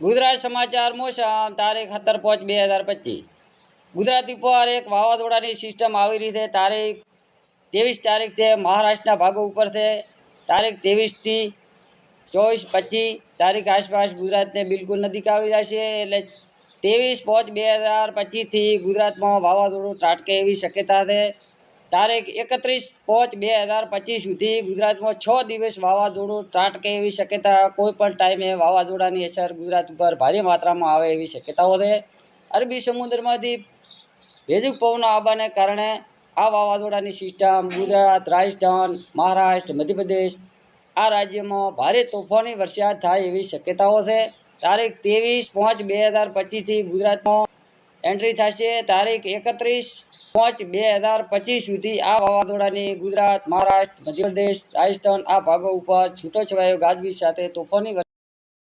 ગુજરાત સમાચાर મોસમ તારીખ 17/5/2025 ગુજરાત ઉપર એક વાવાઝોડાની સિસ્ટમ આવી રહી છે। તારીખ 23 તારીખ છે મહારાષ્ટ્રના ભાગો ઉપર છે। તારીખ 23 થી 24-25 તારીખ આસપાસ ગુજરાતને બિલકુલ નજીક આવી જશે। એટલે 23/5/2025 થી ગુજરાતમાં વાવાઝોડું ત્રાટકે એવી શક્યતા છે। તારીખ 31/5/2025 સુધી ગુજરાતમાં 6 દિવસ વાવાઝોડું ત્રાટકે એવી શક્યતા। કોઈ પણ ટાઈમે વાવાઝોડાની અસર ગુજરાત ઉપર ભારે માત્રામાં આવે એવી શક્યતાઓ છે। અરબી સમુદ્રમાંથી ભેજુક પવનો આવવાને કારણે આ વાવાઝોડાની સિસ્ટમ ગુજરાત, રાજસ્થાન, મહારાષ્ટ્ર, મધ્યપ્રદેશ આ રાજ્યમાં ભારે તોફાની વરસાદ થાય એવી શક્યતાઓ છે। તારીખ 23/5/2025 થી ગુજરાતમાં એન્ટ્રી થશે। તારીખ 31/5/2025 સુધી આ વાવાઝોડાની ગુજરાત, મહારાષ્ટ્ર, મધ્યપ્રદેશ, રાજસ્થાન આ ભાગો ઉપર છૂટોછવાયો ગાજવીજ સાથે તોફાની